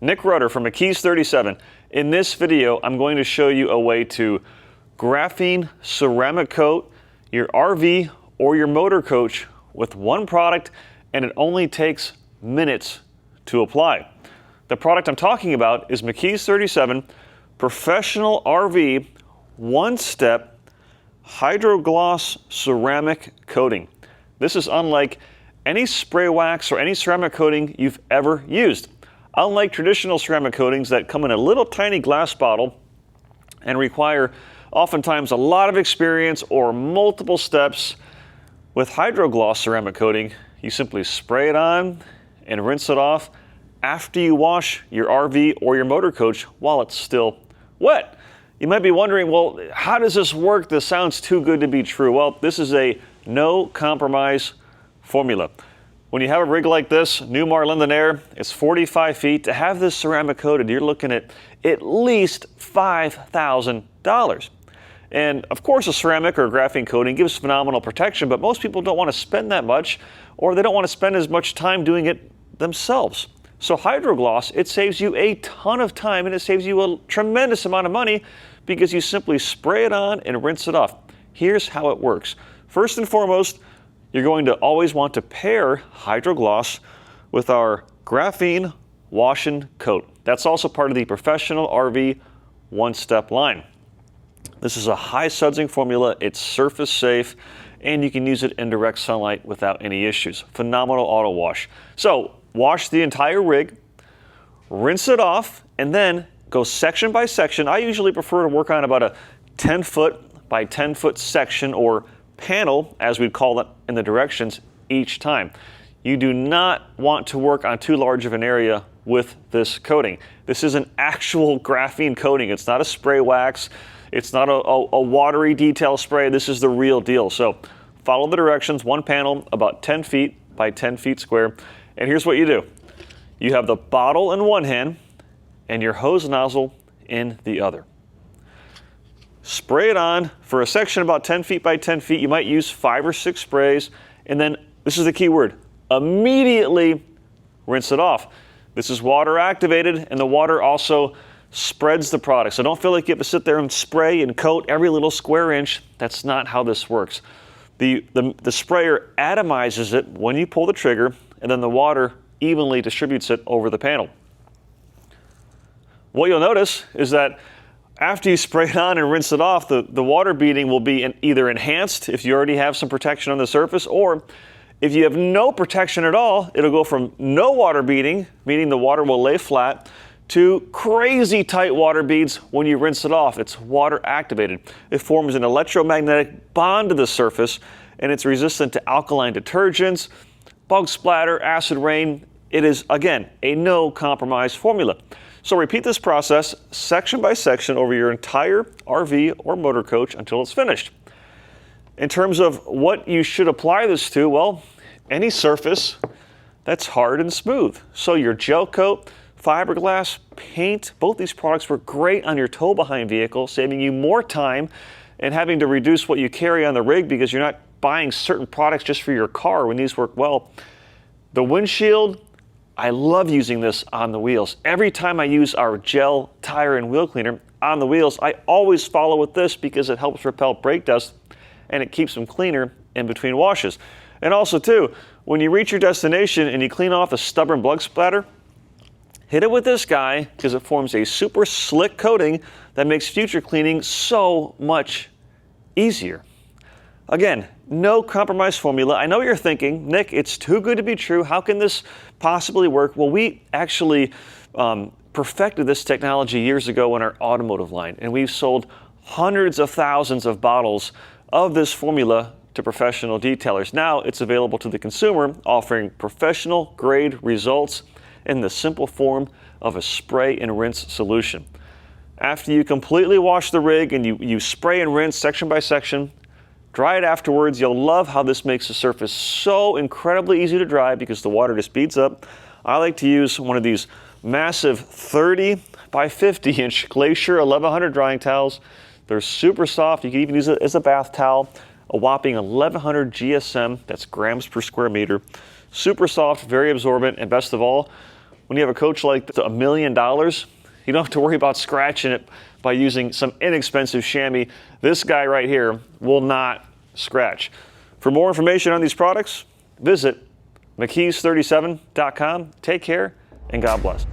Nick Rutter from McKee's 37. In this video, I'm going to show you a way to graphene ceramic coat your RV or your motor coach with one product, and it only takes minutes to apply. The product I'm talking about is McKee's 37 Professional RV One-Step Hydrogloss Ceramic Coating. This is unlike any spray wax or any ceramic coating you've ever used. Unlike traditional ceramic coatings that come in a little tiny glass bottle and require oftentimes a lot of experience or multiple steps, with hydrogloss ceramic coating, you simply spray it on and rinse it off after you wash your RV or your motor coach while it's still wet. You might be wondering, well, how does this work? This sounds too good to be true. Well, this is a no compromise formula. When you have a rig like this, Newmar Lindonair, it's 45 feet. To have this ceramic coated, you're looking at least $5,000. And of course, a ceramic or a graphene coating gives phenomenal protection, but most people don't want to spend that much, or they don't want to spend as much time doing it themselves. So hydrogloss, it saves you a ton of time and it saves you a tremendous amount of money because you simply spray it on and rinse it off. Here's how it works. First and foremost, you're going to always want to pair hydrogloss with our Graphene Wash Coat. That's also part of the Professional RV One-Step line. This is a high sudsing formula, it's surface safe, and you can use it in direct sunlight without any issues. Phenomenal auto wash. So wash the entire rig, rinse it off, and then go section by section. I usually prefer to work on about a 10-foot by 10-foot section or panel, as we'd call it in the directions, each time. You do not want to work on too large of an area with this coating. This is an actual graphene coating. It's not a spray wax. It's not a watery detail spray. This is the real deal. So follow the directions, one panel about 10 feet by 10 feet square. And here's what you do. You have the bottle in one hand and your hose nozzle in the other. Spray it on for a section about 10 feet by 10 feet. You might use 5 or 6 sprays. And then, this is the key word, immediately rinse it off. This is water activated, and the water also spreads the product. So don't feel like you have to sit there and spray and coat every little square inch. That's not how this works. The sprayer atomizes it when you pull the trigger, and then the water evenly distributes it over the panel. What you'll notice is that after you spray it on and rinse it off, the water beading will be either enhanced if you already have some protection on the surface, or if you have no protection at all, it'll go from no water beading, meaning the water will lay flat, to crazy tight water beads when you rinse it off. It's water activated. It forms an electromagnetic bond to the surface, and it's resistant to alkaline detergents, bug splatter, acid rain. It is, again, a no compromise formula. So repeat this process section by section over your entire RV or motor coach until it's finished. In terms of what you should apply this to, well, any surface that's hard and smooth. So your gel coat, fiberglass, paint, both these products work great on your tow-behind vehicle, saving you more time and having to reduce what you carry on the rig because you're not buying certain products just for your car when these work well. The windshield, I love using this on the wheels. Every time I use our gel tire and wheel cleaner on the wheels, I always follow with this because it helps repel brake dust and it keeps them cleaner in between washes. And also too, when you reach your destination and you clean off a stubborn bug splatter, hit it with this guy because it forms a super slick coating that makes future cleaning so much easier. Again, no compromise formula. I know what you're thinking, Nick, it's too good to be true. How can this possibly work? Well, we actually perfected this technology years ago in our automotive line, and we've sold hundreds of thousands of bottles of this formula to professional detailers. Now it's available to the consumer, offering professional grade results in the simple form of a spray and rinse solution. After you completely wash the rig and you spray and rinse section by section, dry it afterwards, you'll love how this makes the surface so incredibly easy to dry because the water just beads up. I like to use one of these massive 30 by 50 inch Glacier 1100 drying towels. They're super soft. You can even use it as a bath towel. A whopping 1100 GSM, that's grams per square meter. Super soft, very absorbent, and best of all, when you have a coach like $1 million, you don't have to worry about scratching it by using some inexpensive chamois. This guy right here will not scratch. For more information on these products, visit McKee's37.com. Take care and God bless.